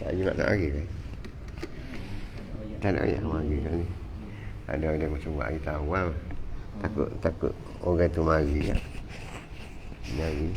Tak nak lagi kan? Tak nak ayat mari kan ni. Ada macam buat air tawar. Takut orang tu mari kan. Mari.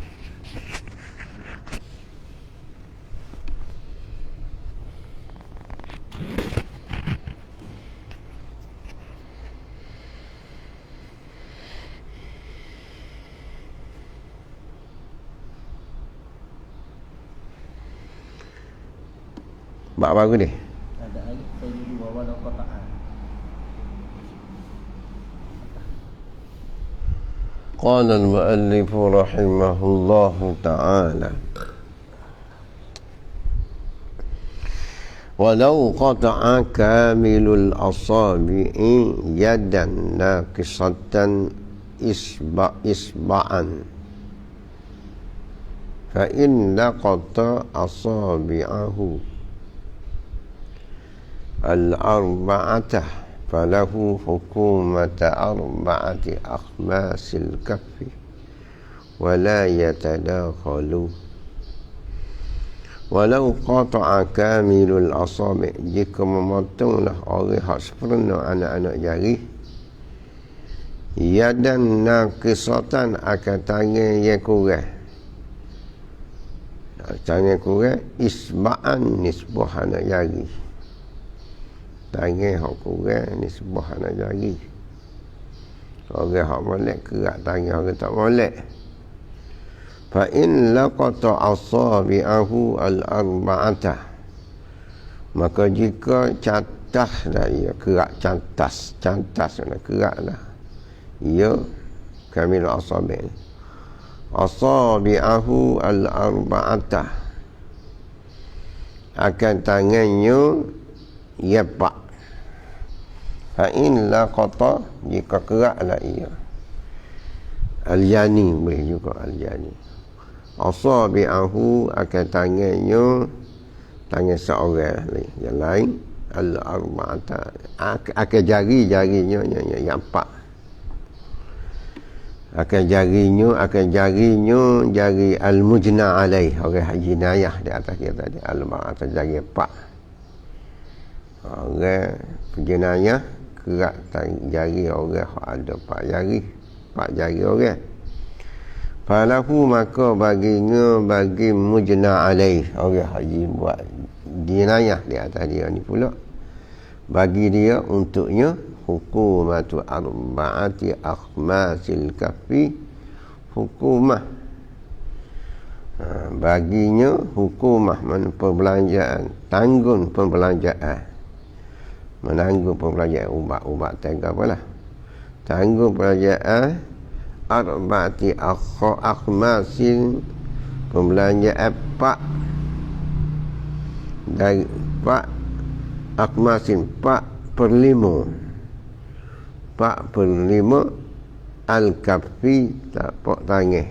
Bak baru ni. Ada ayat saya dulu walau qata'an. قال المؤلف رحمه الله تعالى ولو قطع كامل الأصابع يدا ناقصة إصبعا فإن لقط أصابعه الأربعة فله حكومة أربعة أخماس الكف ولا يتداخل ولو قطع كامل الأصابع jika memotonglah orang hak sempurna anak-anak jari yadan naqisatan akan tangan yang kurang isba'an nisbah anak jari tangan hak kurang nisbah anak jari orang hak molek kerak tangan orang tak molek fa in laqata asabi'ahu al-arba'ata maka jika catas dah ia kerak cantas nak kerak lah ia kamil asabi'ahu al-arba'ata akan tangannya ia pak fa in laqata jika keraklah ia al-yani boleh juga al-yani asabi'ahu akan tangan seorang yang lain al-arba'ata akan jari-jarinya yang empat akan jarinya jari al-mujna alaih orang jinayah di atas dia tadi al-arba'ata jari empat orang jenayah kerak jari orang ada empat jari orang falahu maka bagi mujna alaih orang haji buat jinayah di atas dia ni pula bagi dia untuknya hukumatu arba'ati akhmasil kafi hukumah baginya hukumah perbelanjaan tanggung perbelanjaan menanggung perbelanjaan ubat tangga apalah tanggung perbelanjaan arba'ati akhmasin pembelanjaan pak dari pak akhmasin pak per lima al-kafi tapak tangan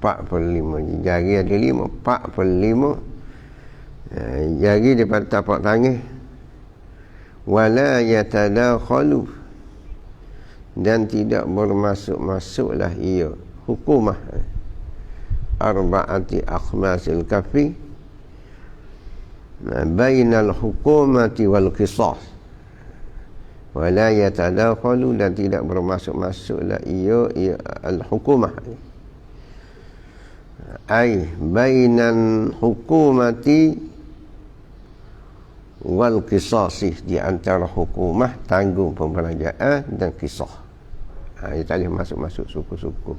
pak per lima jari ada lima pak per lima jari daripada tapak tangan wala yatadakhalu dan tidak bermasuk-masuklah ia hukumah arba'ati akhmasil kafi bainal hukumati wal qisas wala yatadakhalu dan tidak bermasuk-masuklah ia al-hukumah ai bainal hukumati wal qisasi di antara hukumah tanggung pembelanjaan dan kisah dia tak boleh masuk suku-suku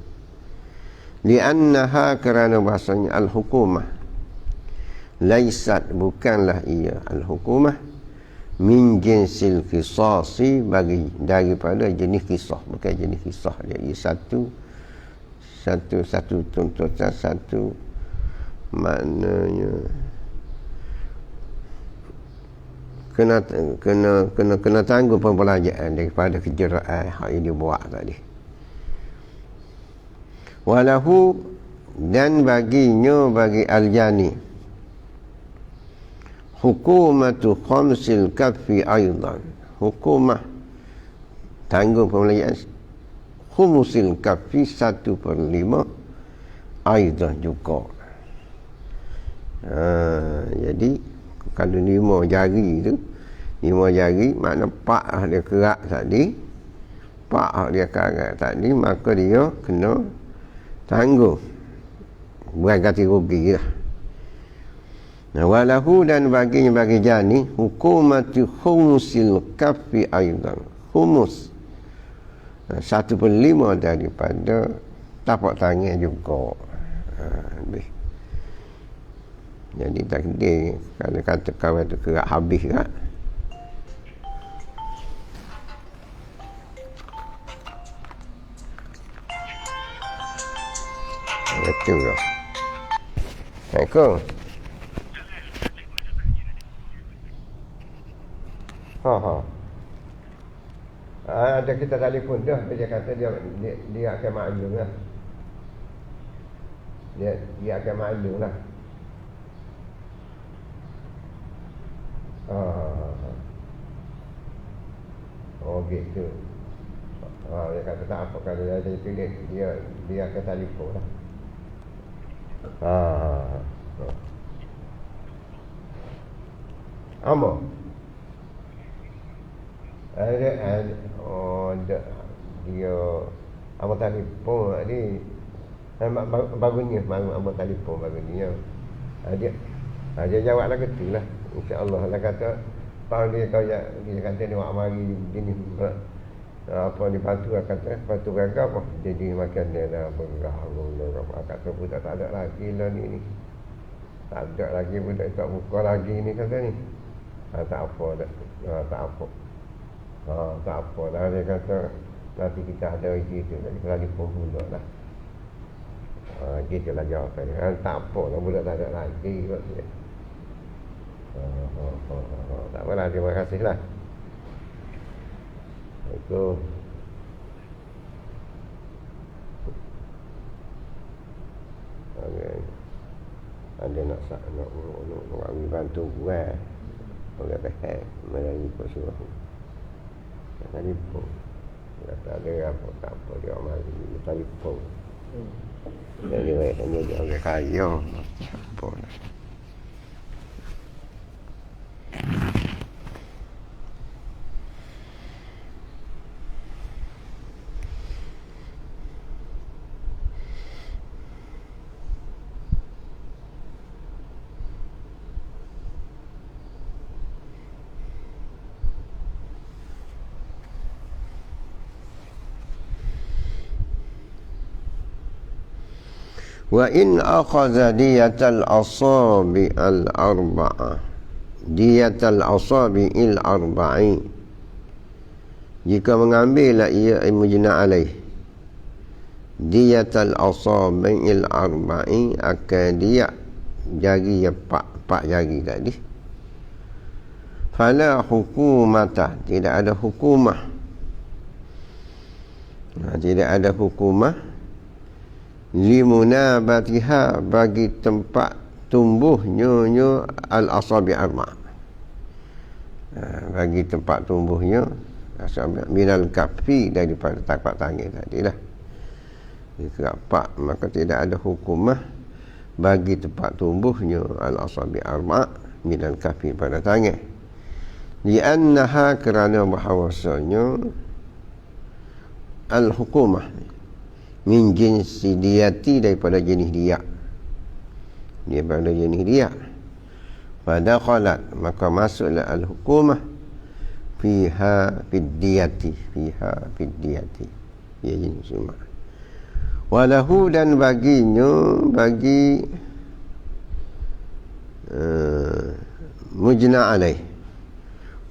li'annaha kerana bahasanya al-hukumah laisat bukanlah ia al-hukumah min jinsil qisasi bagi daripada jenis kisah bukan jenis kisah dia satu tuntutan satu maknanya kena tanggung pembelanjaan daripada kejeraan hak yang dia buat tadi walahu dan baginya bagi al-jani hukumatu khamsil kaffi aidan hukumah tanggung pembelanjaan khumusil kaffi 1/5 aidan juga Jadi kalau 5 jari tu, 5 jari makna pak dia kerak tadi, pak dia kerak tadi, maka dia kena tanggung ganti rugi lah. Walahu dan baginya bagi jani hukumatu khumusil kafi aidan. Humus 1/5 daripada tapak tangan juga. Lebih. Jadi takdir kalau kata kawan tu kerak habis kan. Betul lah. Assalamualaikum. Ada kita telefon dah, dia kata dia akan maklum lah. Dia akan maklum lah. Oh gitu. Dia kata tak apa, kalau dia ada itu dia akan telefon lah. Apa? Dia apa telefon ni bagusnya apa telefon bagusnya. Dia jawab lah ketulah. InsyaAllah lah kata tahun dia kata dia nak mari gini apa ni patu kata patu gagal apa jadi makan dia dah bergah kata budak tak ada lagi lah ni tak ada lagi budak tak buka lagi ni kata ni tak apa dah tak apa tak apa dah dia kata nanti kita ada isi tu kita lagi pun pula lah gitu lah jawapannya tak apa lah budak tak ada lagi tak apalah, terima kasih lah. Assalamualaikum. Ada nak bantu gue orang kata melalui suruh telefon kata ada apa tak apa dia mari telefon jadi dia orang kaya apa lah. Wa in akhadha diyatal asabi al-arba'ah diyatal asabi al-arba'i jika mengambillah ia mujna' alaih diyatal asabi al-arba'i akan dia jari yang 4 jari tadi fala hukumata tidak ada hukumah tidak ada hukumah limunabatiha bagi tempat tumbuhnya al-asabi arba' bagi tempat tumbuhnya minal kafi daripada tapak tangan tadi lah jika 4 maka tidak ada hukumah bagi tempat tumbuhnya al-asabi arba' minal kafi pada tangan li'annaha kerana bahawasanya al-hukumah min jinsi diyati daripada jenis dia daripada jenis dia pada khalat maka masuklah al-hukumah fiha fiddiyati ya jenis semua walahu dan baginya bagi mujna' alaih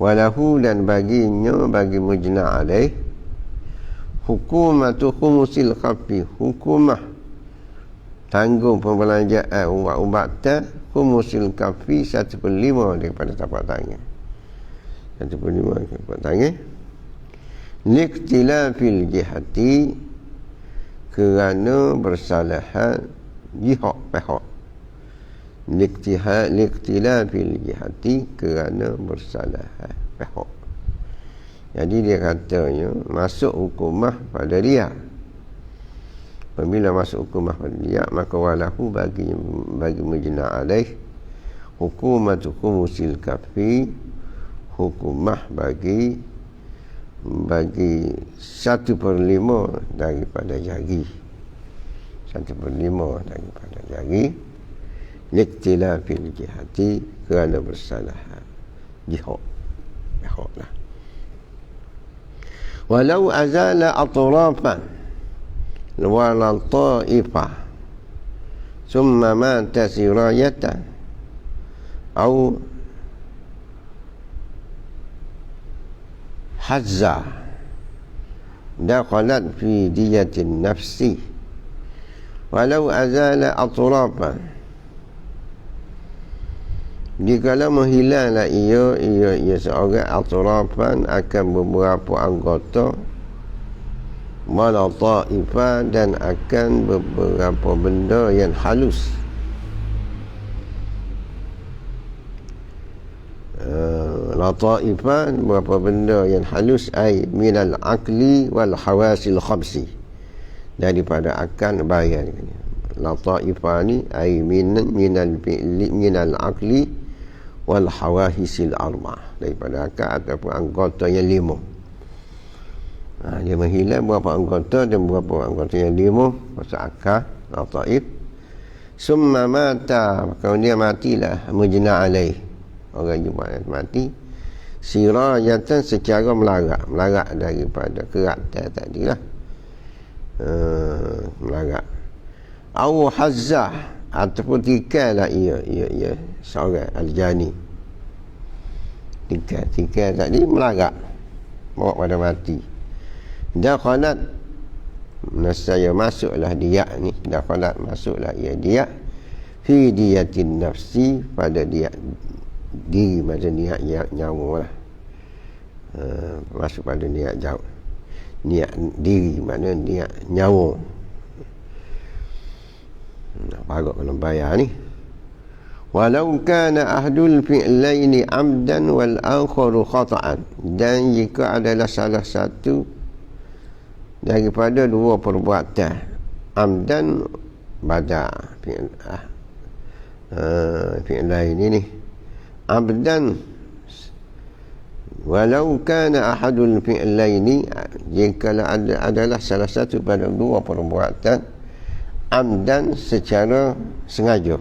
walahu dan baginya bagi mujna' alaih hukumatu khumusil khafi hukumah tanggung pembelanjaan ubat-ubatan khumusil khafi 1/5 daripada tapak tangan 1/5 daripada tapak tangan liktilafil jihati kerana bersalahan jihad pihak liktilafil jihati kerana bersalahan pihak. Jadi dia katanya masuk hukumah pada dia. Apabila masuk hukumah pada dia maka walahu bagi mujna' alaih hukumatu khumusil kafi, hukumah bagi 1/5 daripada jari, 1/5 daripada jari, liktilafil jihati, kerana bersalah jihad lah. Walau azala atrafan wala ta'ifah summa mata sirayatan au hazza dakhalat fi diyatin nafsi. Walau azala atrafan, jikalau menghilanglah ia seorang atrafan akan beberapa anggota, wala ta'ifah, dan akan beberapa benda yang halus. La ta'ifah, beberapa benda yang halus, ay minal aqli wal hawasil khamsi, daripada akal bayan. La ta'ifah ni ay minal aqli wal hawahisil arba', daripada akal ataupun anggota yang 5. Dia menghilang beberapa anggota dan beberapa anggota yang 5 pasal akal, la ta'if. Summa mata, kemudian matilah, mujna alaih, orang Jumaat mati, sirayatan, secara melarat daripada kerat tadi lah, melarat. Au hazzah, ataupun tikailah ia seorang al-jani, tikai tadi melarat, bawa pada mati. Dakhalat, nasaya masuklah dia ni, dakhalat masuklah ia dia fi diyatin nafsi, pada dia diri, macam niat nyawa lah, masuk pada niat jauh, niat diri, makna niat nyawa. Bagus kalau bayar ni. Walau kana ahdul fi'laini amdan wal akharu khata'an, dan jika adalah salah satu daripada dua perbuatan, amdan bada fi'laini ni, abdan, walau kana ahadul fi'laini, jika adalah salah satu pada dua perbuatan, amdan, secara sengaja,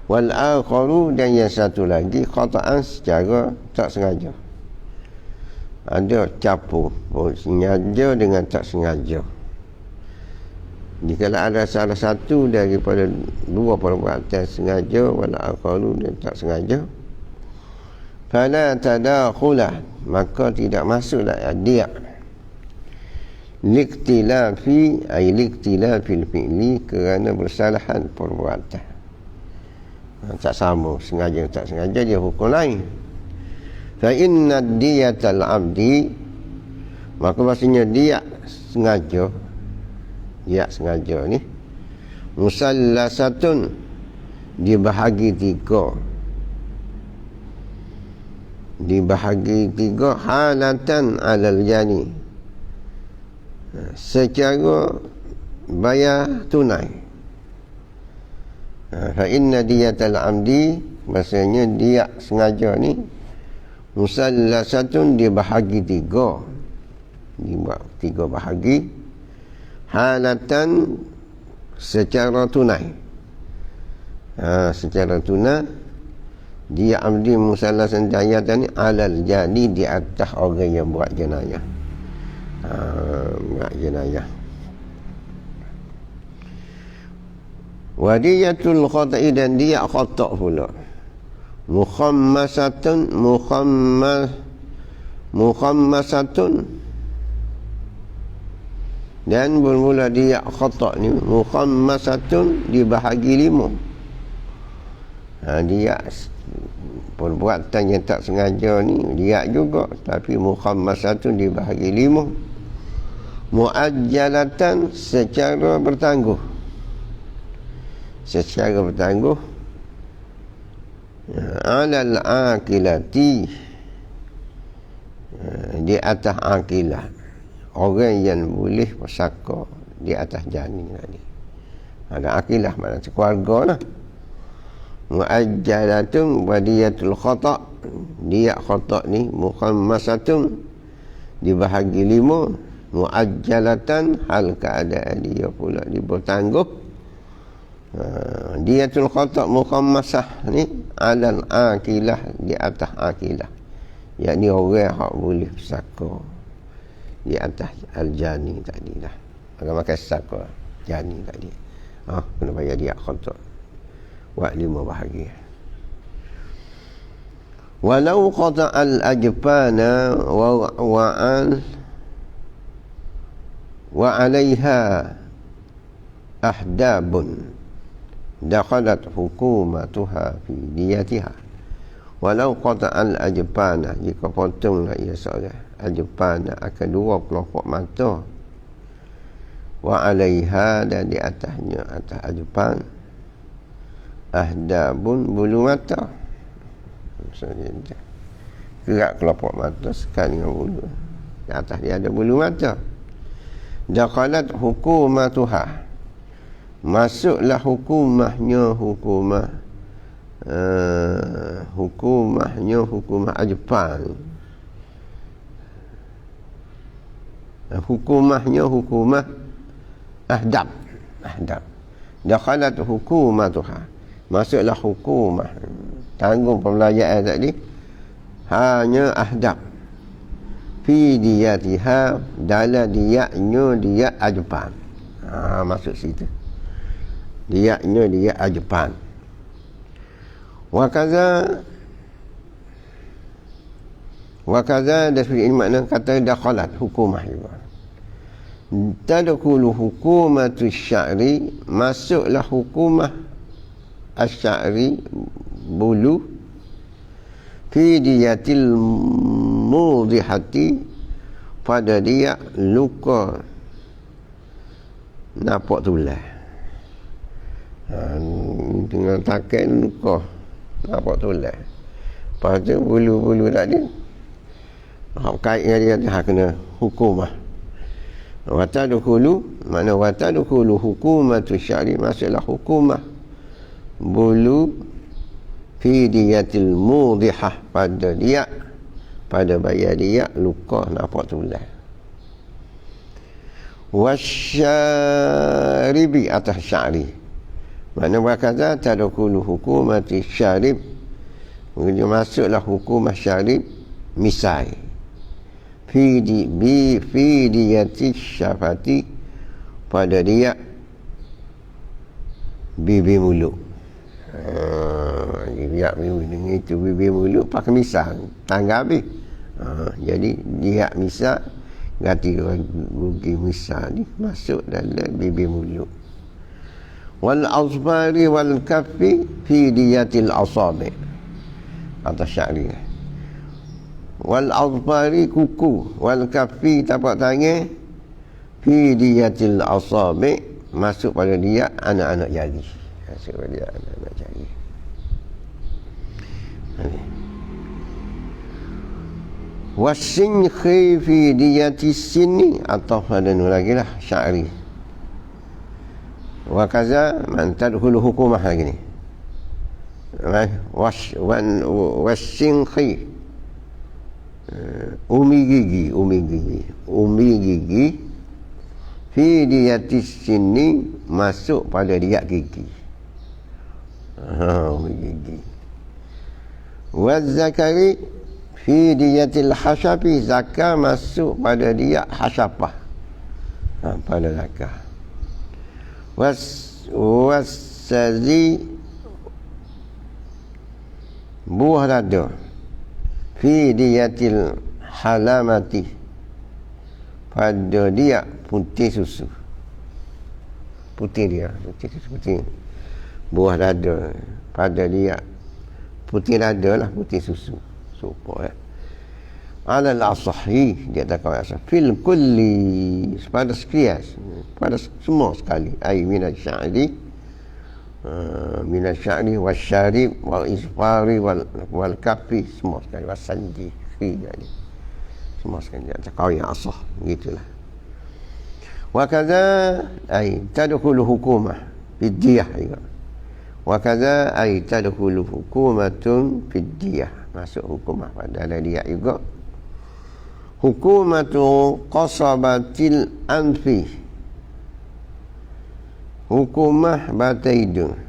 wal akharu, dan yang satu lagi khata'an, secara tak sengaja. Ada campur sengaja dengan tak sengaja. Jika ada salah satu daripada dua perbuatan, sengaja wal akharu, dan tak sengaja, fala tadakhulah, maka tidak masuklah dia liktilafi, ay liktilafil fi'li, kerana bersalahan perbuatan. Tak sama, sengaja tak sengaja, dia hukum lain. Fa inna diyatal abdi, maka maksudnya dia sengaja ni, musallasatun, dibahagi tiga, halatan alal jani, secara bayar tunai. Fa inna diyatal amdi, maksudnya dia sengaja ni, musallasatun, dibahagi tiga, bahagi, halatan, secara tunai. Secara tunai, dia amdi musallasan jayatan ni alal jani, di atas orang yang buat jenayah. Buat jenayah. Wadiyatul khata'i, dan dia khata' pula, mukhammasatun, dan bermula dia khata' ni, mukhammasatun, dibahagi 5. Dia perbuatan yang tak sengaja ni dia juga, tapi mukhammasatun, dibahagi 5. Muajjalatan, secara bertangguh, alal akilati, di atas akilah, orang yang boleh bersaka di atas janin tadi. Ada akilah, mana keluarga lah. muajjalatun wa diyatul khata'. Dia khata' ni mukhammasatun dibahagi 5, muajjalatan hal keadaan dia pula dibertangguh. Diyatul khata' mukhammasah ni alal akilah, di atas akilah, yakni orang hak boleh saka di atas al-jani tadi lah. Agak makan saka jani tadi. Kena bayar dia khata'. Buat 5 bahagi. Walau qata'al ajbana wa 'alaiha ahdabun dakhalat hukumatuha fi diyatiha. Walau qata'al ajbana, jika potonglah ia seorang ajbana akan 2 kelopak mata, wa 'alaiha, dan di atasnya, atas ajban, ahdabun, bulu mata. Maksudnya gerak kelopak mata sekali dengan bulu, di atas dia ada bulu mata. Dakhalat hukumatuha, masuklah hukumahnya, hukumah ajpan, hukumahnya hukumah ahdab. Dakhalat hukumatuha, masuklah hukumah, tanggung pembelajaran tadi, hanya ahdab, fi diyatiha, dalam diyatnya diyat ajpan. Masuk situ, diyatnya diyat ajpan. Wa kaza dan seperti ini makna kata dakhalat hukumah juga. Tadkhulu hukumatu sya'ri, masuklah hukumah asy-sya'ri, bulu, fi diyatil mudhihati, pada dia luka napak tulang. Dengan takat luka napak tulang. Lepas tu bulu-bulu tadi kait dengan dia, kena hukumah. Watadkhulu, mana watadkhulu hukumatu syari, masuklah hukumah bulu, fi diyatil mudhihah, pada dia, pada bayar dia luka napak tulang. Wasyaribi, atas syari, mana berkata tadkhulu hukumati syarib, masuklah hukumah syarib misai, fi diyati syafati, pada dia bibi mulut. Dia dengan itu bibi mulut pakai misal tangga habis. Jadi dia misal ganti rugi misal ni masuk dalam bibi mulut. Wal azbari wal kaffi fi diyatil asabi, atas syari. Wal azbari, kuku, wal kaffi, tapak tangan, fi diyatil asabi, masuk pada dia anak-anak jari. Masuk pada dia anak-anak jari. Wasinhi fi diyati sini, atau pada lagi lah syari. Wa kaza man tadkhulu hukumah lagi ni. Wasinhi, umi gigi, fi diyati sini, masuk pada dia gigi. Umi gigi. Wazakari fi diyatil hasyafi, zakar, masuk pada dia hasyafah, pada zakar. Wasazi, buah dada, fi diyatil halamati, pada dia putih susu. Putih buah dada, pada dia putih dada lah, putih susu. Supaya alal asahi, dia tak kau asah fil kulli, pada sekian, pada semua sekali, ai minal sya'ri, wasyarib, wal isfari, wal kafi, semua sekali, wasanji, jadi semua sekali, dia tak kau yang asah, gitulah. Wa kadza ai tadkhulu hukumah bidiyah juga. Wa kadza ay tadkhulu hukumatun fid diyah, masuk hukumah pada dia juga. Hukumatu qasabatil anfi, hukumah batai hidung,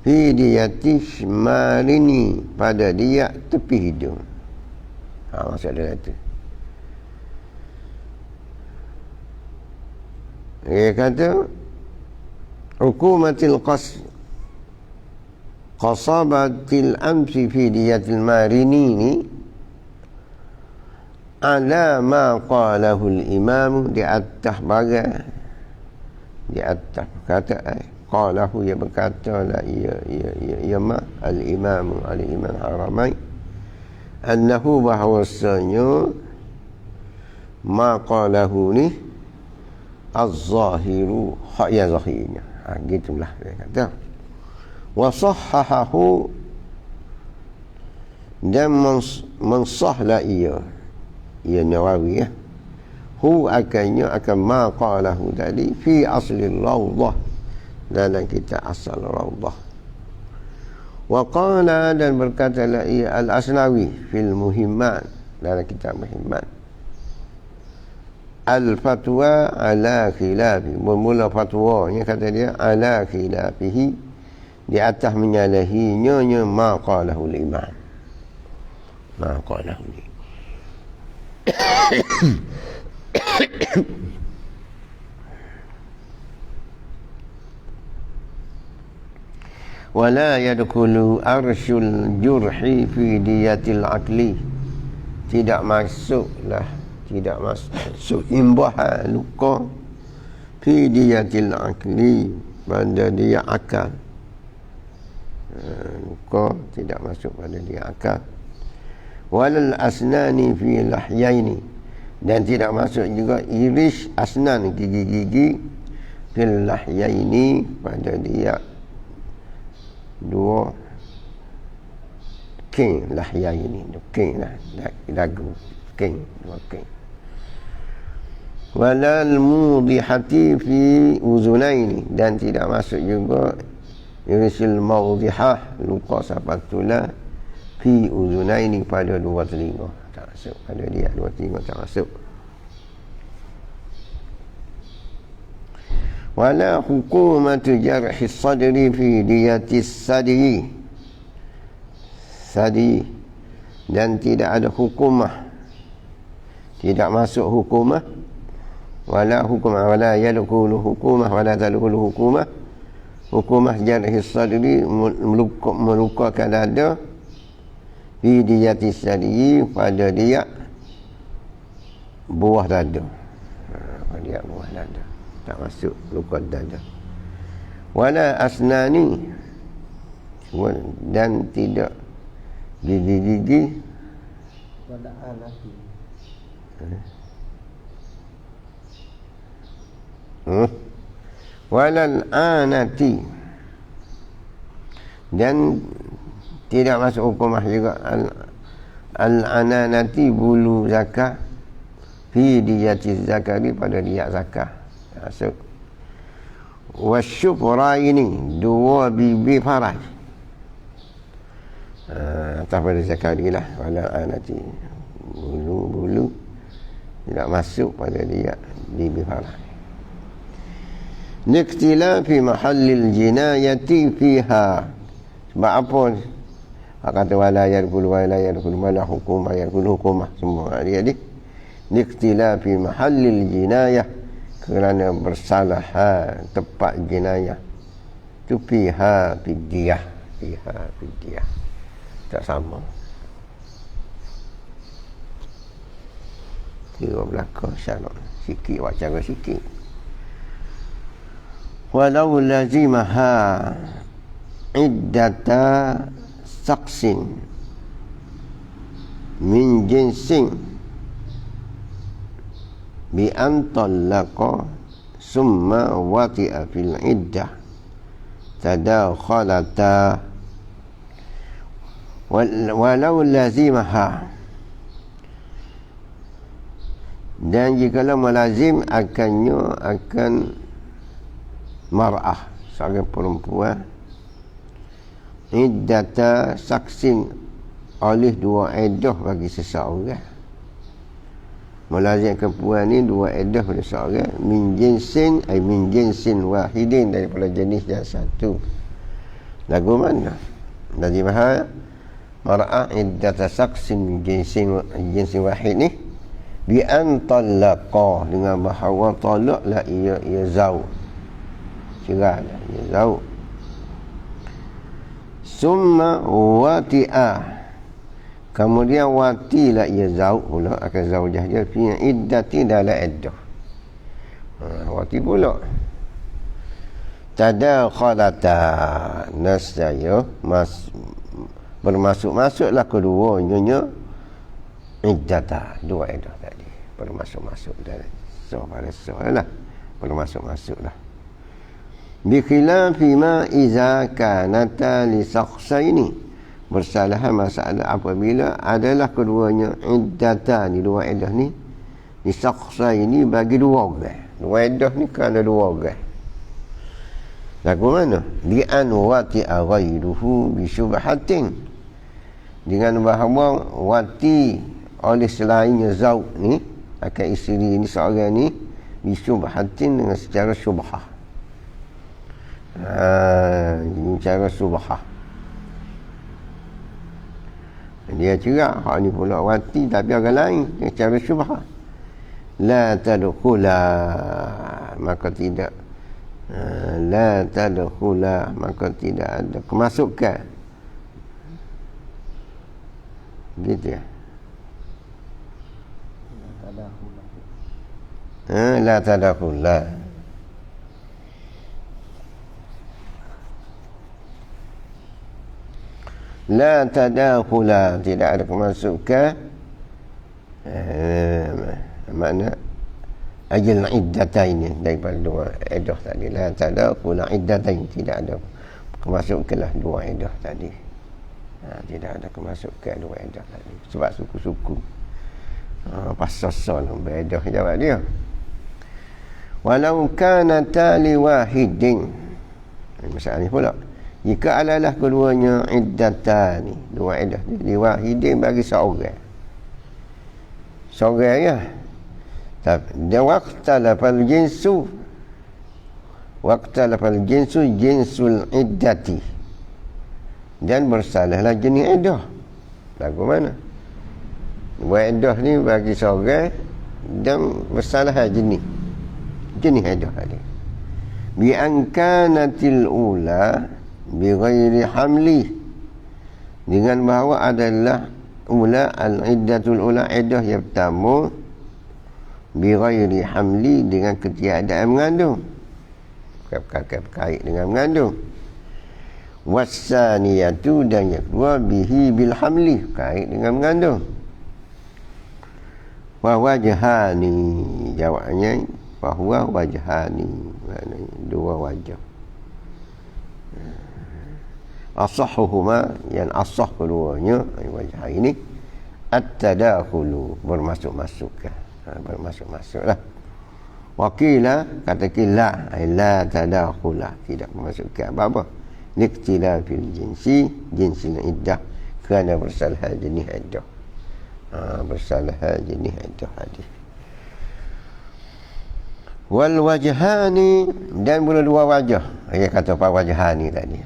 fi diyati marini, pada dia tepi hidung. Maksud dia kata, dia kata hukumatil qasabatil anfi fi diyatil marini ni ala ma qalahu al-imam, di atas bagai, di atas kata qalahu, ia berkata la ya ma al-imam haramain, annahu bahwasanya ma qalahu ni az-zahiru, hak yang zahirnya. Gitulah dia kata. Wa sahhahahu, dan mensahlah ia Nawawi hu akannya akan ma qalahu tadi fi asli rawdah, dalam kitab asal rawdah. Wa qala, dan berkata la ia al-Asnawi fil muhimmat, dalam kitab muhimmat, al-fatwa ala khilafi, bermula fatwanya kata dia ala khilafihi, di atas menyalahinya ma qalahu al-imam, ma qalahu al-imam. Wala yadkhulu arsyul jurhi fi diyatil akli, tidak masuklah, tidak masuk imbahan luka fi diyatil akli, pada dia akal. Luka tidak masuk pada dia akal. Walal asnani fi lahyaini, dan tidak masuk juga iris asnan, gigi-gigi, fil lahyaini, pada dia dua king, lahyaini, king lah, dagu, king, dua king. Walal mudihati fi uzunaini, dan tidak masuk juga irisil mawdihah, luka sapatula, fi uzunaini, pada dua telinga, tak masuk pada dia, dua telinga tak masuk. Wala hukumatu jarhi sadri fi diyatis sadri, dan tidak ada hukumah, tidak masuk hukumah, wala hukumah, wala yadkhulu hukumah, wala tadkhulu hukumah, hukumah jarhi sadri, melukakan dada, fi diyatis sadri, pada dia buah dada, pada dia buah dada, tak masuk luka dada. Wala asnani, dan tidak gigi-gigi. Wala anati, walal anati, dan tidak masuk hukumah juga al-ananati, bulu zakah, fi diyati zakari, pada dia zakah masuk. Wasyufra, ini dua bibi faraj, atas pada zakari lah. Walal anati, bulu tidak masuk pada dia bibi faraj. Niktilafi mahallil jinayati fiha, sebab apa kata wala yadkhulu, wala yadkhulu, wala hukumah, yadkhulu hukumah, semua dia ni niktilafi mahallil jinayah, kerana bersalah tempat jinayah tu, fiha fidyah, fiha fidyah, tak sama. Kira belakang syarat sikit, wacana sikit. Walau lazimaha iddata saksin min jinsin bi an talaqa summa wati'a fil iddah tadakhalata, walau lazimaha, dan jikalau melazim akannya, akan mar'ah, seorang perempuan iddata saksin oleh dua iddah bagi seseorang. Melazimkan perempuan ni dua iddah pada seorang min jinsin wahidin, daripada jenis yang satu. Lagu mana? Lazimah mar'ah iddata saksin min jinsin wahid ni bi an talaqa, dengan bahawa talaklah ia zauj, cerai ia zauj. Summa wati'ah, kemudian watilah ia zauj pula akan zaujah dia fi iddati dalam iddah. Wati pula tadakhalata, nasaya bermasuk-masuklah keduanya iddata, dua iddah tadi bermasuk-masuk dalam lah, bermasuk-masuklah. Bi khilafi ma iza kanata li shakhsaini, bersalahan masalah apabila adalah keduanya iddata ni, dua iddah ni li shakhsaini, bagi dua orang. Dua iddah ni kerana dua orang. Lagu mana? Li an wati'a ghairuhu bi syubhatin, dengan bahawa wati oleh selainnya zauj ni akan isteri ni, seorang ni bi syubhatin, dengan secara syubhah. Ini cara syubhah. Dia cerak, hak ni pula wati tapi orang lain, cara syubhah. La tadkhula, maka tidak la tadkhula, maka tidak ada kemasukan. Gitu ya. La tadkhula. La tadakhula, tidak ada kemasukan. Makna ajal iddatain, daripada dua iddah tadi. La tadakhula iddatain, tidak ada kemasukanlah dua iddah tadi. Tidak ada kemasukan dua iddah tadi, sebab suku-suku pasal beriddah jawab dia. Walau kana tali wahidin, masalah ni pula, jika adalah keduanya iddatani, dua iddah ni wahidin, bagi seorang ya. Tapi dia waqtalafal jinsu jinsul iddati, dan bersalahlah jenis iddah. Lagu mana? Dua iddah ni bagi seorang dan bersalah jenis iddah tadi. Bi an kanatil ula bi ghairi hamli, dengan bahawa adalah ula al-iddatul ula, iddah yang pertama bi ghairi hamli, dengan ketiadaan mengandung, berkait dengan mengandung. Wasaniyatu, dan yang kedua bihi bil hamli, kait dengan mengandung. Wa wajhani, jawabnya bahwa wajhani, maknanya dua wajah. Asahhuhuma, yang asah keduanya wajah ini at-tadakhulu, bermasuk-masukkan, bermasuk-masuklah. Wakila, kata kila, la tadakhula, tidak memasukkan apa-apa. Liktilafil jinsil iddah, kerana bersalahan jenis iddah. Bersalahan jenis iddah hadis. Wal wajhani, dan mula dua wajah. Dia kata apa wajhani tadi.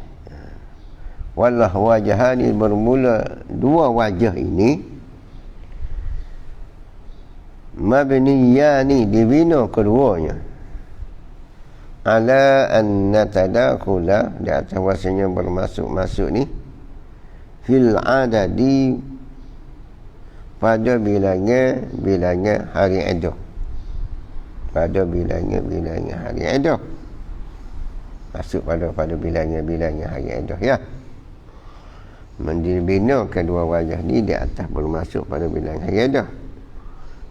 Wallah wajhani, bermula dua wajah ini mabniyani, dibina keduanya ala anna tadakhula, di atas bahasanya bermasuk-masuk ni fil adadi, pada bilangan hari iddah, pada bilangan hari iddah, masuk pada bilangan hari iddah ya. Dibina kedua wajah ni di atas bermasuk pada bilangan hari iddah.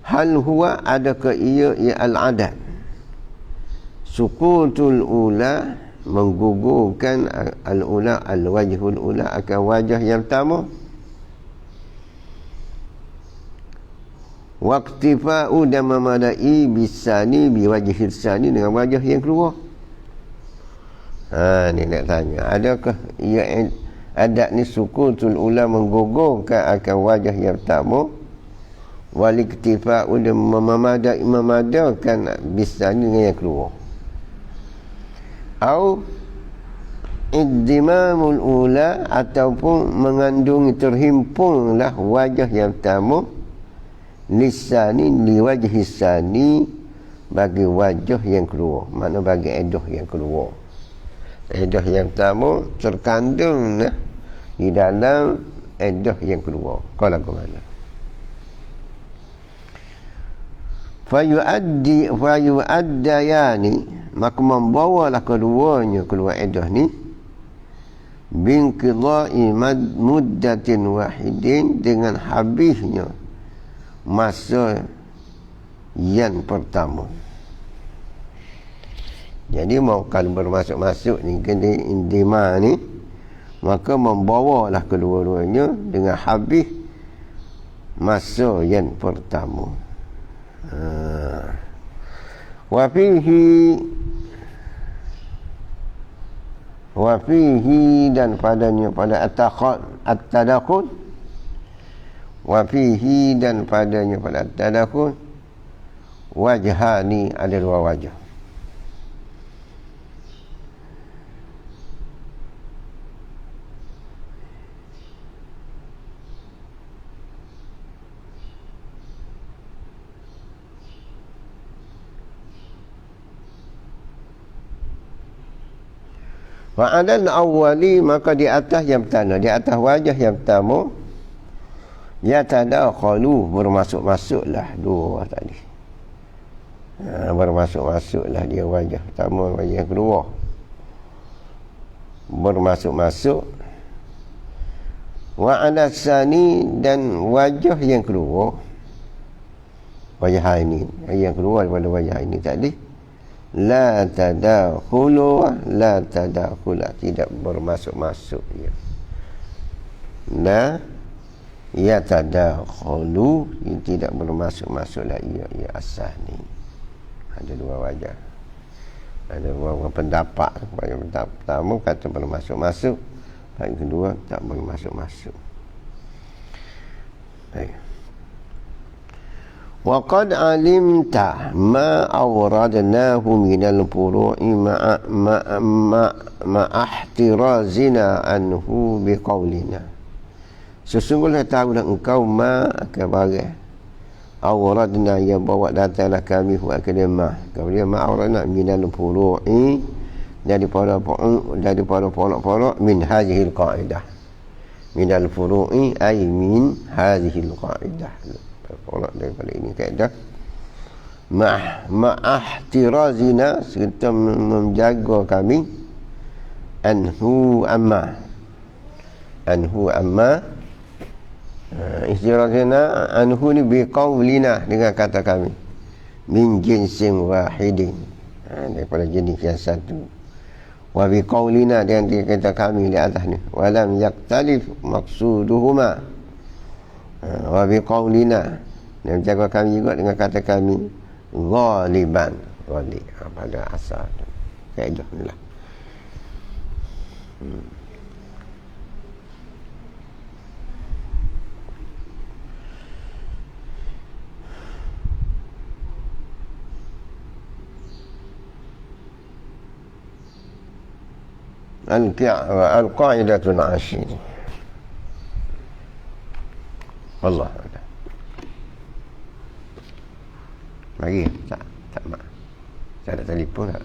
Hal huwa, adakah ia al-adad, sukutul ula, menggugurkan al-ula, al-wajhul ula, akan wajah yang pertama. Waqtifa'u, dan memadai bisani biwajhil sani, dengan wajah yang kedua. Ni nak tanya, adakah ia adat ni sukutul ula menggugurkan akan wajah yang pertama wal iktifa'u dan memadakan bisani dengan yang keluar, au iddimamul ula ataupun mengandungi terhimpunlah wajah yang pertama lisani li wajhi sani bagi wajah yang keluar, makna bagi edah yang keluar. Edah yang pertama terkandung di dalam edah yang keluar. Kau lagu mana? Fayu'addayani, maka membawalah keduanya keluar edah ni binqidai muddatin wahidin, dengan habisnya masa yang pertama. Jadi mau kalau bermasuk-masuk ni kena indima ni, maka membawalah kedua-duanya dengan habis masa yang pertama. Wa fihi dan padanya pada at-tadakhul, wa fihi dan padanya pada at-tadakhul wajhani, ada dua wajah. Fa'adal awwali, maka di atas yang pertama, di atas wajah yang pertama, ya tadakhalu, bermasuk-masuklah dua tadi. Bermasuk-masuklah dia wajah pertama, wajah yang kedua. Bermasuk-masuk. Wa'adal sani, dan wajah yang kedua, wajah ini, yang kedua daripada wajah ini tadi, la tadakhulu, la tadakhula, tidak bermasuk-masuk ya. La ya tadakhulu, tidak bermasuk-masuklah ia asani. Ada dua wajah, ada dua pendapat. Pendapat pertama kata bermasuk-masuk, yang kedua tak bermasuk-masuk. Baik. Wa qad alimta ma awradnahu minal furu'i ma'ahtirazina anhu biqaulina. Sesungguhnya tahulah engkau ma akan barang awradna, yang bawa datanglah kami hu akadema, kemudian ma awradna minal furu'i, daripada pokok-pokok min hadhil qa'idah. Minal furu'i ay min hadhil qa'idah, pokok daripada ini kaedah. Ma'ahtirazina, serta menjaga kami anhu amma ihtirazina anhu ni biqaulina, dengan kata kami, min jinsin wahidin, daripada jenis yang satu, wa biqaulina, dengan kata kami di atas ni, walam yaktalif maqsuduhuma, wa biqaulina, dan jaga kami juga dengan kata kami ghaliban, ghalib pada asal kaedah ni lah. Al-qa'idatul ashir. Allah Allah. Lagi tak mak. Saya ada telefon tak?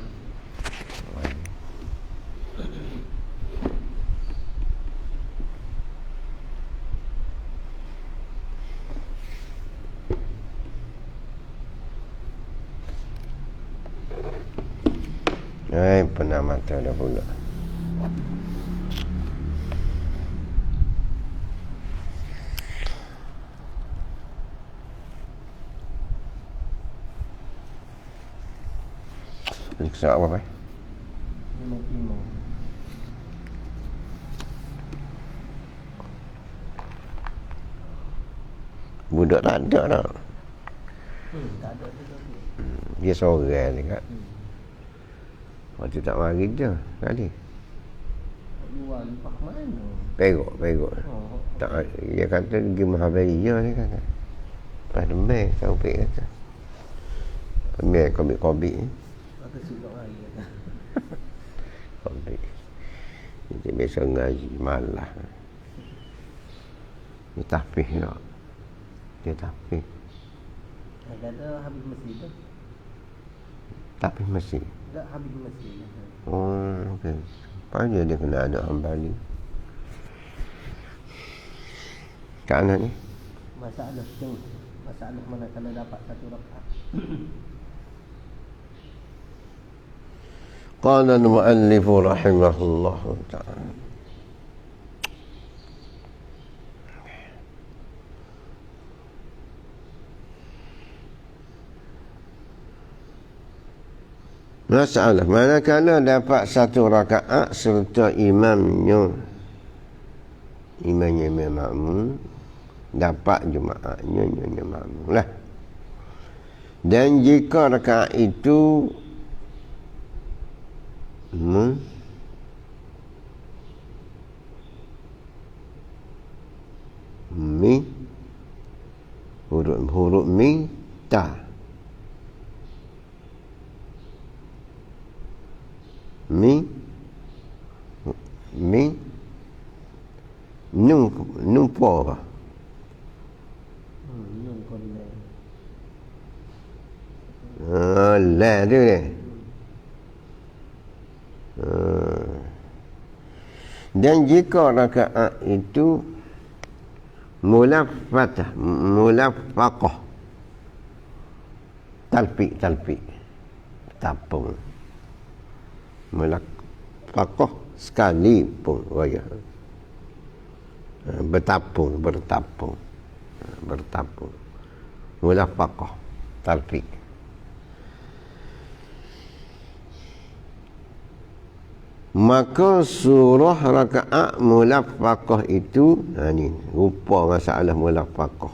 Pernah mata dah pula. Kisah apa, Pak? 55. Budak tak ada tak? Tak ada. Dia seorang juga. Waktu tak mari dia kali. Luar limpah mana? Perok. Oh. Tak, dia kata pergi Mahaberia dia kata. Lepas demai Taufik kata. Demai kobik-kobik ni. Maka sudah air kata. Kobik. Dia biasa ngaji malah. Dia tahfih tak. Dia tahfih. Dia kata habis masjid tu. Tahfih masih. Tak habis masjid. Oh, okey. Apa dia kena anak Hambali? Kat anak ni? Masalah yang masalah mana kalau dapat satu rakaat. Qala al-muallif rahimahullah ta'ala. Masalah manakala dapat satu rakaat serta imam makmum dapat jemaahnya makmum lah. Dan jika rakaat itu huruf mi ta mi nun po apa? Nun kon La tu ni. Dan jika rakaat itu mulafaqah talfiq tapung mulafaqah sekali pun raya bertapung mulafaqah talfiq. Maka surah rakaat mulafaqah itu ni rupa masalah mulafaqah.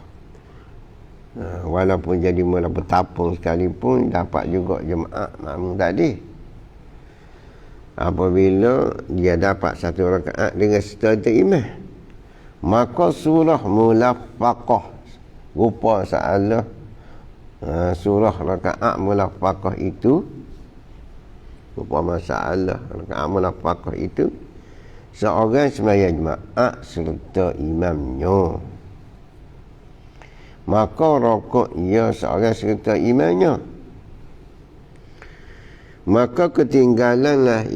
Walaupun jadi mula bertapung sekalipun dapat juga jemaah makmum tadi. Apabila dia dapat satu rakaat dengan serta imam, maka surah mulafaqah rupa masalah surah rakaat mulafaqah itu rupa masalah rakaat mulafaqah itu seorang sembahyang jemaah serta imamnya, maka rakaat ia seorang serta imamnya, maka ketinggalanlah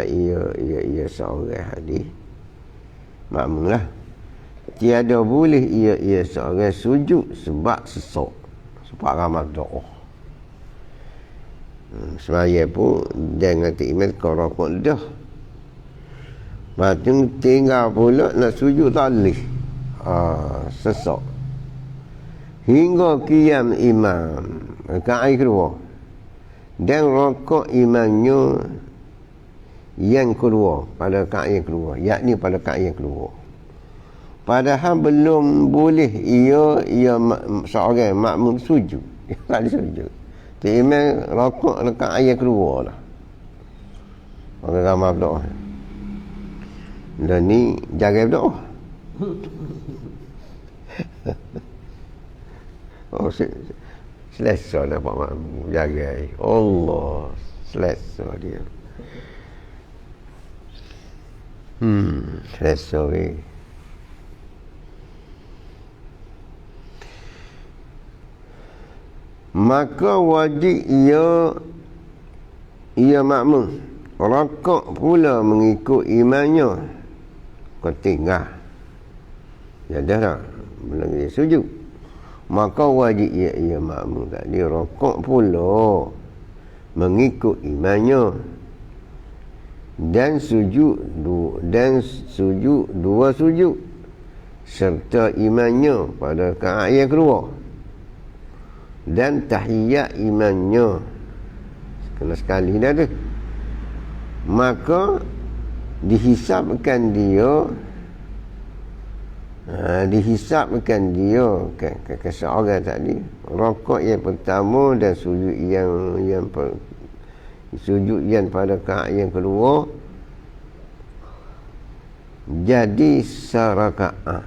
ia seorang hadis makmum lah. Tiada boleh ia seorang sujud sebab sesak, sebab ramal doa. Semaya pun dengan imam kau rokok dah. Macam tinggal pula nak sujud tak boleh. Sesak. Hingga qiyam imam rakaat kedua. Dan rokok imamnya yang kedua pada rakaat yang kedua, yakni pada rakaat yang kedua. Padahal belum boleh ia seorang makmum sujud. Dia tak boleh sujud. Imam rokok rakaat yang kedua lah. Orang ramai berdoa. Dan ni jaga berdoa. Selesa dapat makmum jaga. Allah, selesa dia. Selesa weh. Maka wajib ia makmum rakaat pula mengikut imamnya. Kau tinggal ya dah tak belum dia sujud, maka wajib ia makmum tadi rakaat pula mengikut imamnya dan sujud dua sujud serta imamnya pada rakaat yang kedua dan tahiyat imannya kena sekali dah tu, maka dihisabkan dia Dihisapkan dia ke seorang tadi rokok yang pertama dan sujud yang pada rakaat yang kedua jadi serakaat.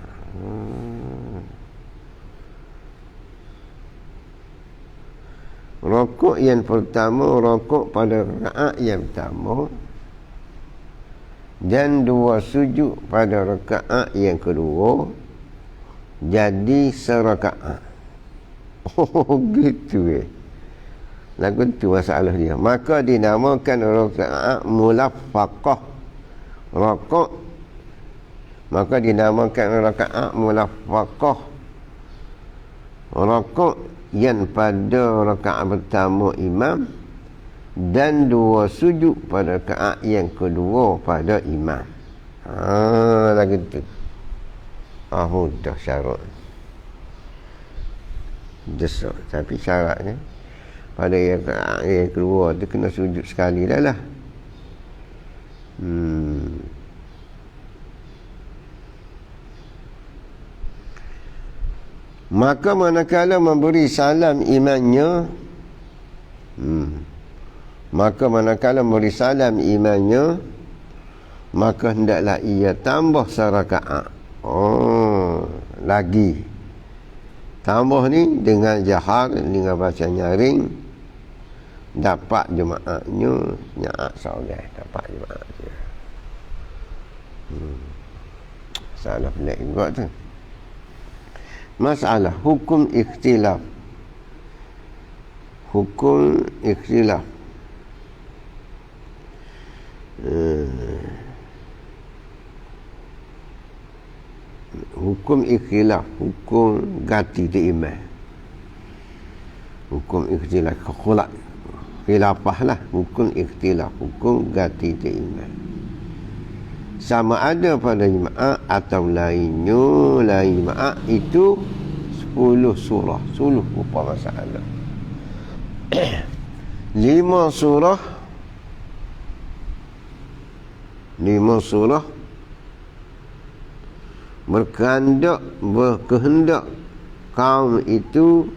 Rokok yang pertama rokok pada rakaat yang pertama dan 2 sujud pada rakaat yang kedua jadi serakaat. Oh gitu lagu tu masalah dia. Maka dinamakan rakaat mulaffaqah. Rokok maka dinamakan rakaat mulaffaqah. Rokok yang pada rakaat pertama imam dan 2 sujud pada rakaat yang kedua pada imam. Lagu tu. Mudah syarat. Jasa. Tapi syaratnya pada yang kedua tu kena sujud sekali dah lah. Maka manakala memberi salam imannya maka hendaklah ia tambah serakaat. Lagi tambah ni dengan jahar, dengan baca nyaring, dapat jemaahnya nyaat seorang, dapat jemaah dia. Salah pelik juga tu. Masalah hukum ikhtilaf. Hukum ikhtilaf. Hukum ikhtilaf, hukum ganti imam. Hukum ikhtilaf khilafah lah. Hukum ikhtilaf, hukum ganti imam. Sama ada pada jemaah atau lain jemaah itu 10 surah, 10 rupa masalah. 5 surah berkehendak kaum itu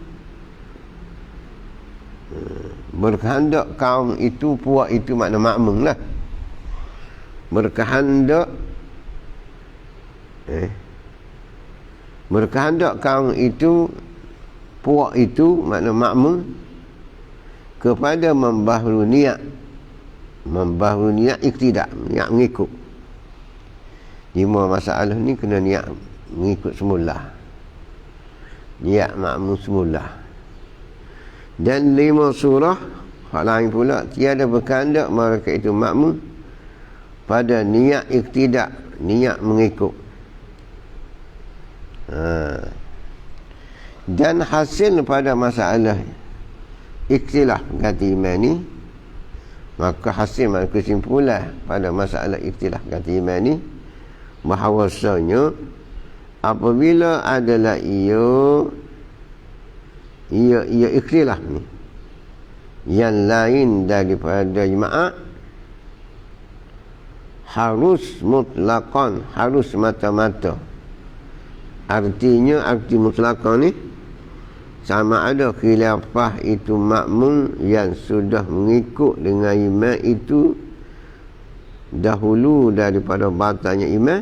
puak itu makna makmum lah. Berkehendak kaum itu puak itu makna makmum kepada membaharu niat iktidak, niat mengikut. 5 masalah ni kena niat mengikut semula, niat makmum semula. Dan 5 surah hal lain pula tiada berkehendak mereka itu makmum pada niat iktidak, niat mengikut. Dan hasil pada masalah ikhtilaf ganti imam ni, maka hasil kesimpulan pada masalah ikhtilaf ganti imam ni bahawasanya apabila adalah ia ikhtilaf ni yang lain daripada jemaah harus mutlaqan, harus mata-mata. Artinya arti mutlaqan ni sama ada khilafah itu makmum yang sudah mengikut dengan imam itu dahulu daripada batalnya imam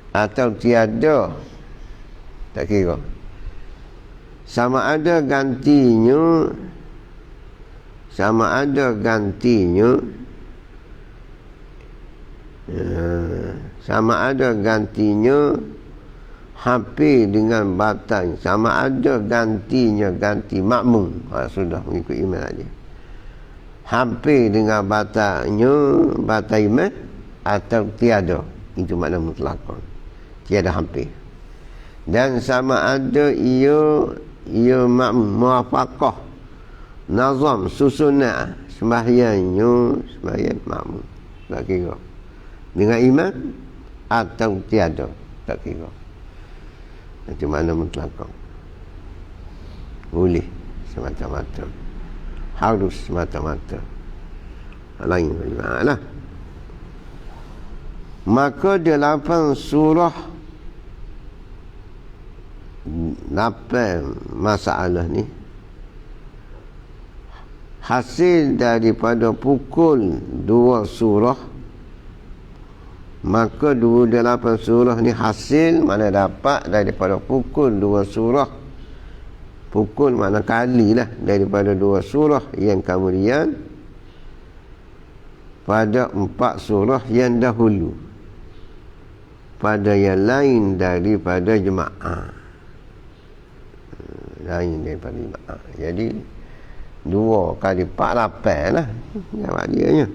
atau tiada, tak kira. Sama ada gantinya hampir dengan batal, sama ada gantinya ganti makmum sudah mengikut imam tadi, hampir dengan batalnya batal imam atau tiada, itu makna mutlaqan, tiada hampir. Dan sama ada ia makmum muwafaqah nazam susunan sembahyang makmum, tak kira dengan imam atau tiada, tak kira. Itu mana mutlaqan, boleh semata-mata, harus semata-mata, lain lah. Maka 8 surah 8 masalah ni hasil daripada pukul 2 surah, maka 28 surah ni hasil mana dapat daripada pukul 2 surah. Pukul mana kali lah daripada 2 surah yang kemudian pada 4 surah yang dahulu, pada yang lain daripada jemaah, lain daripada jemaah. Jadi 2 kali 4 8 lah jawab dia nya.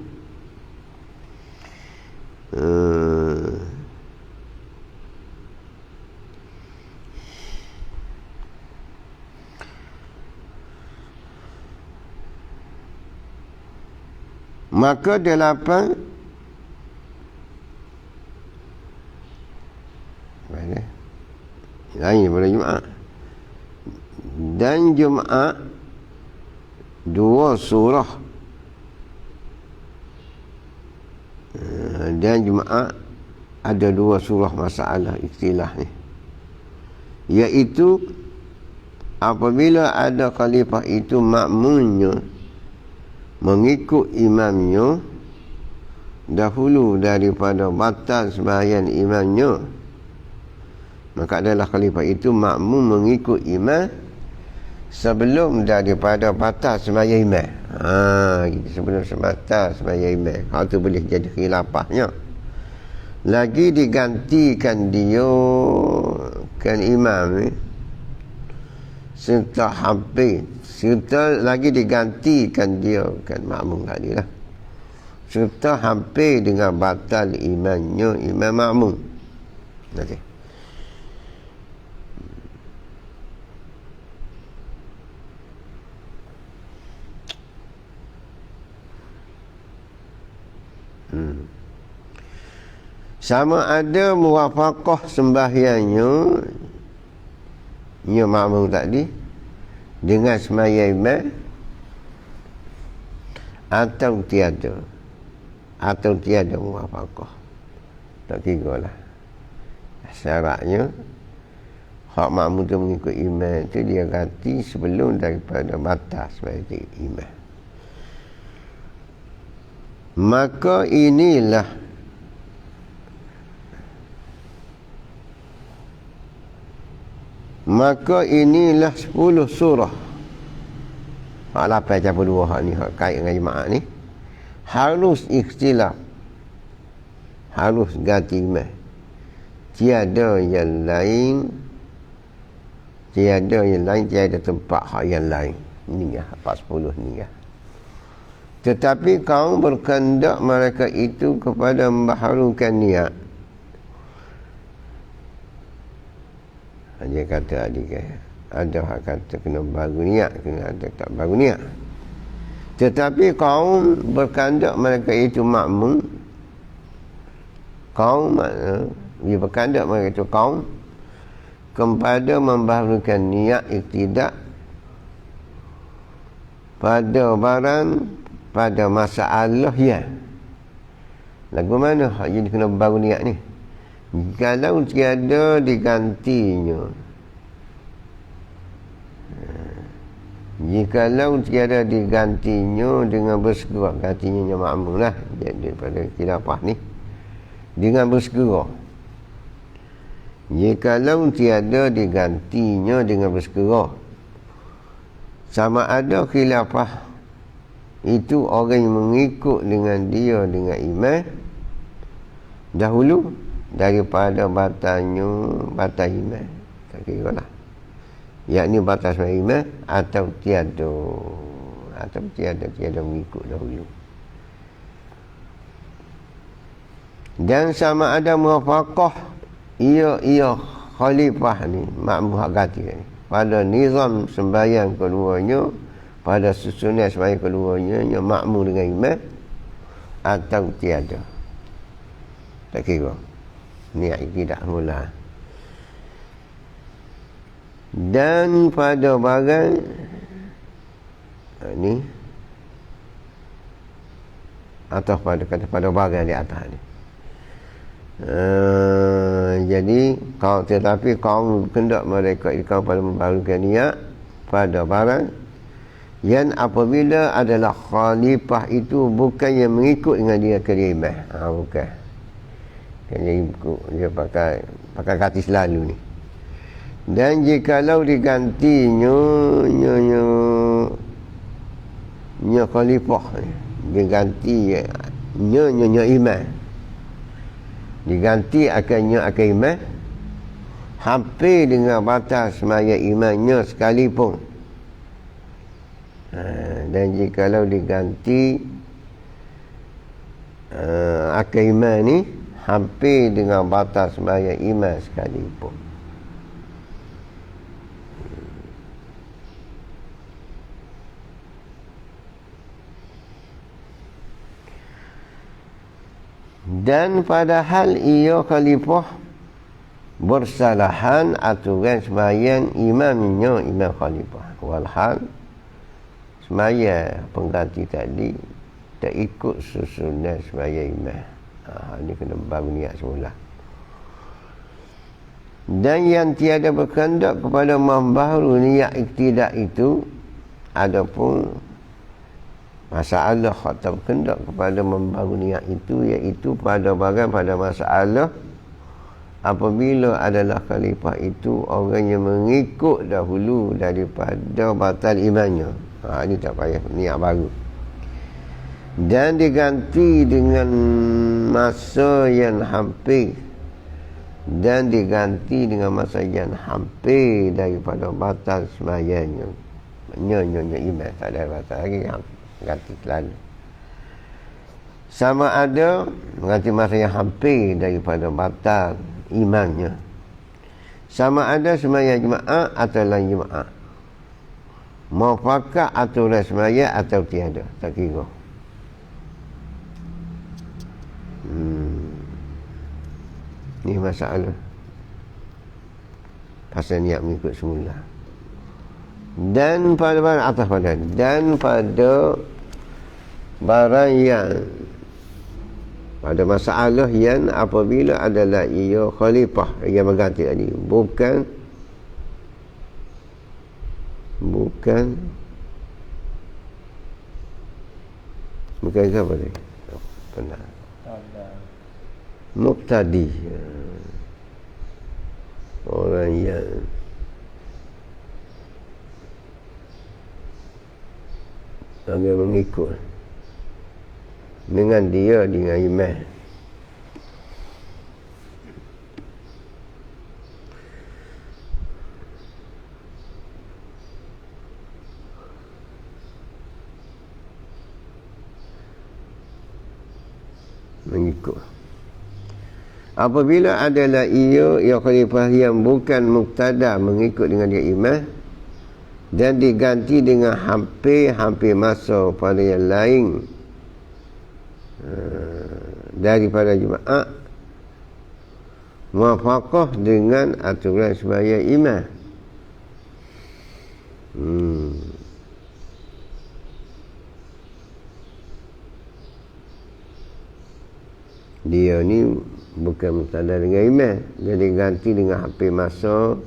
Maka 8 lain daripada Jumaat, dan Jumaat 2 surah, dan Jumaat ada 2 surah masalah ikhtilaf ni, iaitu apabila ada khalifah itu makmunnya mengikut imamnya dahulu daripada batal sembahyang imamnya, maka adalah khalifah itu makmum mengikut imam sebelum daripada batal sembahyang imam. Sebelum batal sembahyang imam, kalau tu boleh jadi khilafahnya. Lagi digantikan dia kan imam ni, serta hampir, serta lagi digantikan dia kan makmum tadi lah, serta hampir dengan batal imannya imam makmum. Nanti sama ada muwafaqah sembahyangnya nya makmum tadi dengan sembahyang imam atau tiada muwafaqah. Tak kira lah syaratnya hak makmum tu mengikut imam tu dia ganti sebelum daripada batas sembahyang imam. Maka inilah 10 surah. Hak 8 campur 2 hak ni, hak kait dengan jemaah ni, harus ikhtilaf, harus ganti imam. Tiada yang lain, tiada tempat hak yang lain. Ini lah 40 ni lah. Tetapi kaum berkehendak mereka itu kepada membaharukan niat. Dia kata adik ada hak kata kena baru niat, kena ada tak baru niat. Tetapi kaum berkehendak mereka itu makmum, kaum makna dia berkehendak mereka itu kaum kepada membaharukan niat iktidak pada barang pada masalah ya. Lagu mana hak jadi kena baru niat ni? Kalau tiada digantinya, jikalau tiada digantinya dengan bersegera, gantinya makmum lah daripada khilafah ni dengan bersegera. Jikalau tiada digantinya dengan bersegera, sama ada khilafah itu orang yang mengikut dengan dia dengan imam dahulu daripada batal imam, tak kira lah, yakni batas imam atau tiada mengikut dahulu. Dan sama ada muwafaqah ia khalifah ni makmum hak ganti ni pada nizam sembahyang keduanya, pada susunan sembahyang keduanya yang makmum dengan imam atau tiada, tak kira niat tidak mula. Dan pada barang ni atau pada barang di atas ni Jadi tetapi kaum kendak mereka ikut pada membaharukan niat pada barang yang apabila adalah khalifah itu bukan yang mengikut dengan dia kerimah. Bukan. Dia ikut, dia pakai kata selalu ni. Dan jikalau digantinya khalifah diganti nya iman, diganti akan iman hampir dengan batas semaya imannya sekalipun. Dan jikalau diganti akan iman ni hampir dengan batas semaya iman sekalipun. Dan padahal ia khalifah bersalahan aturan sembahyang imamnya imam khalifah, walhal sembahyang pengganti tadi tak ikut susunan sembahyang imam. Ini kena baru niat semula. Dan yang tiada berkendak kepada membaharu niat iktidak itu, adapun masalah atau berkendak kepada membaharu niat itu, iaitu pada masalah apabila adalah khalifah itu orang yang mengikut dahulu daripada batal imannya. Ini tak payah niat baru. Dan diganti dengan masa yang hampir, dan diganti dengan masa yang hampir daripada batal sembahyangnya. Nyonya iman tak ada batal lagi, ganti selalu. Sama ada mengganti masa yang hampir daripada batal imannya. Sama ada sembahyang jemaah atau lain jemaah, muafakat aturan sembahyang atau tiada, tak kira. Ini masalah pasal niat mengikut semula. Dan pada barang atas pada, dan pada barang yang pada masalah yang apabila adalah ia khalifah yang mengganti tadi bukan siapa tadi? Benar. Muqtadi, orang yang mengikut dengan dia dengan iman. Mengikut. Apabila adalah ia khalifah yang bukan muktada mengikut dengan dia iman, dan diganti dengan hampir masa pada yang lain daripada jemaah, muafaqah dengan aturan sembahyang imam. Dia ni bukan muktada dengan imam, dia diganti dengan hampir masa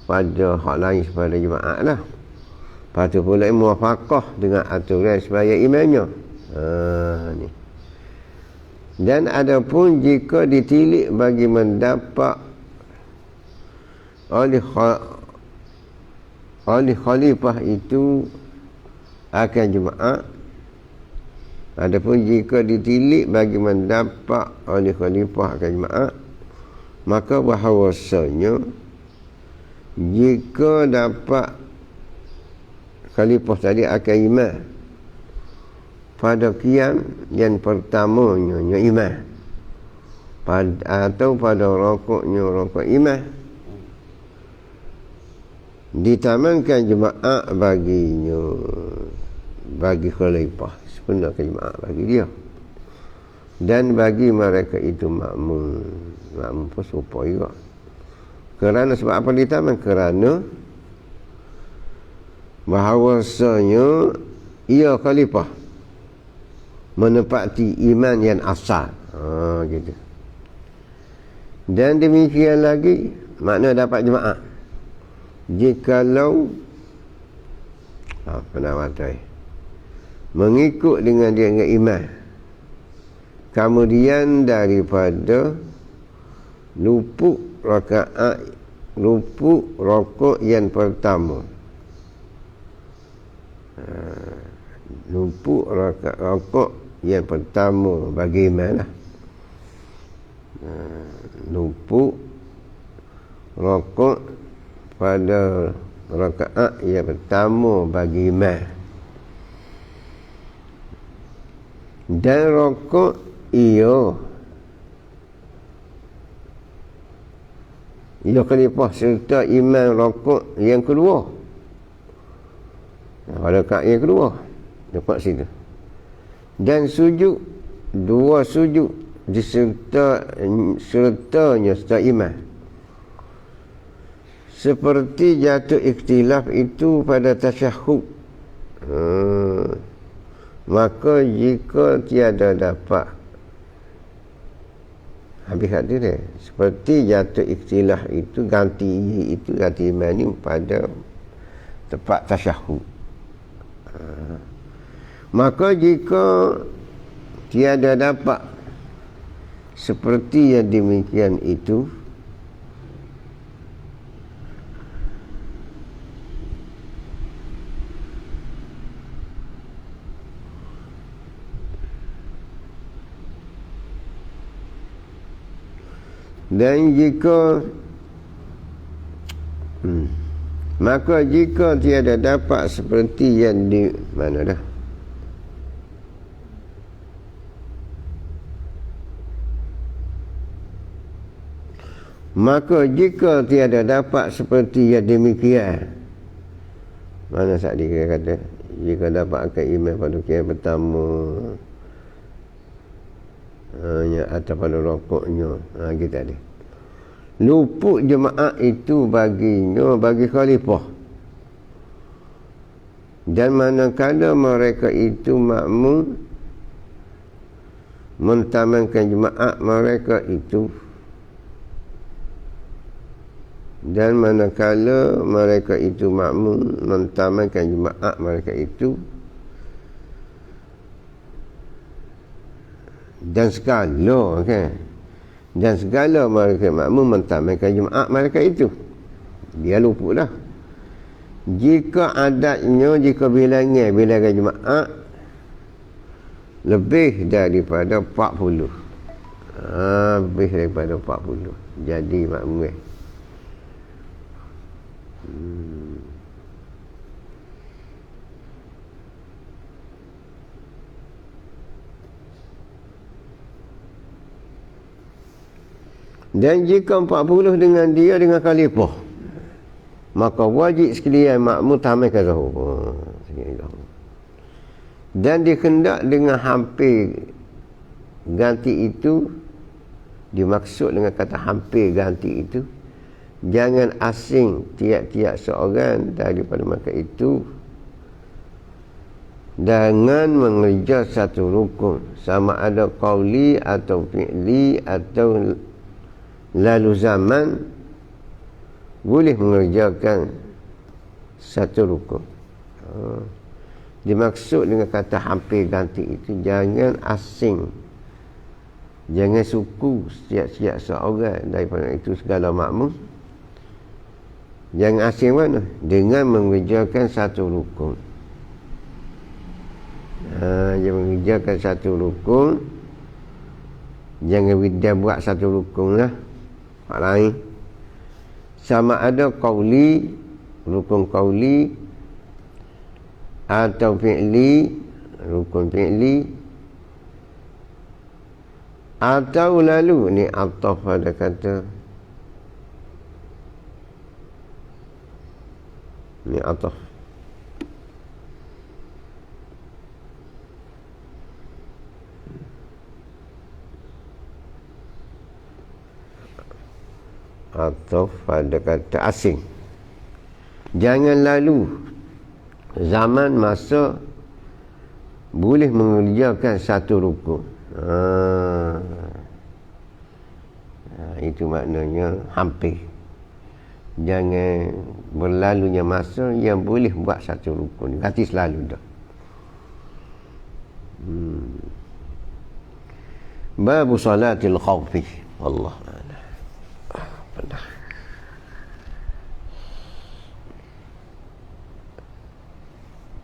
pada hak lain pada jemaah lah. Lepas tu pula muafaqah dengan aturan sembahyang imamnya. Ni. Dan adapun jika ditilik bagi mendapat oleh khalifah itu akan jemaah, adapun jika ditilik bagi mendapat oleh khalifah akan jemaah, maka bahawasanya jika dapat khalifah tadi akan imam pada qiyam yang pertamanya imam, atau pada rokok imam, ditamankan jemaah baginya, bagi khalifah sebenarnya jemaah bagi dia, dan bagi mereka itu makmum pun serupa juga. Kerana sebab apa ditaman? Kerana bahawasanya ia khalifah menepati iman yang asal. Gitu. Dan demikian lagi makna dapat jemaah, jikalau penawatan mengikut dengan dia dengan iman, kemudian daripada luput rokok yang pertama, luput rokok yang pertama bagi iman lah. Luput rokok pada rakaat yang pertama bagi iman, dan rokok ia khalifah serta iman rokok yang kedua. Rakaat yang kedua dapat situ. Dan sujud, dua sujud sertanya serta iman, seperti jatuh ikhtilaf itu pada tasyahud. Maka jika tiada dapat, habis hati dia, seperti jatuh ikhtilaf itu, ganti iman ni pada tempat tasyahud. Maka jika tiada dapat seperti yang demikian itu, dan jika maka jika tiada dapat seperti yang di mana dah, maka jika tiada dapat seperti yang demikian, mana tadi dia kata, jika dapat akan iman pada yang pertama atau pada rokoknya, kita ada luput jemaah itu baginya, bagi khalifah. Dan manakala mereka itu makmum mentamankan jemaah mereka itu, dan manakala mereka itu makmum mentamankan jemaah mereka itu, dan segala mereka makmum mentamankan jemaah mereka itu, dia luput dah. Jika adatnya, jika bilangan jemaah lebih daripada 40, lebih daripada 40 jadi makmum. Dan jika 40 dengan dia dengan khalifah, maka wajib sekalian makmum tamatkan zuhur. Dan dikendak dengan hampir ganti itu, dimaksud dengan kata hampir ganti itu, jangan asing tiap-tiap seorang daripada mereka itu dengan mengerja satu rukun, sama ada qauli atau fi'li atau lalu zaman, boleh mengerjakan satu rukun. Dimaksud dengan kata hampir ganti itu, jangan asing, jangan suku setiap-setiap seorang daripada itu segala makmum. Jangan asing mana? Dengan mengerjakan satu rukun. Jangan mengerjakan satu rukun, jangan dia buat satu rukun lah hak lain, sama ada qauli, rukun qauli, atau fi'li, rukun fi'li, atau lalu ni ataf pada kata ni ataf, atau pada kata asing. Jangan lalu zaman masa boleh mengerjakan satu rukun. Itu maknanya hampir. Jangan berlalunya masa yang boleh buat satu rukun. Hati selalu dah. Babu salatil khawfi. Allah.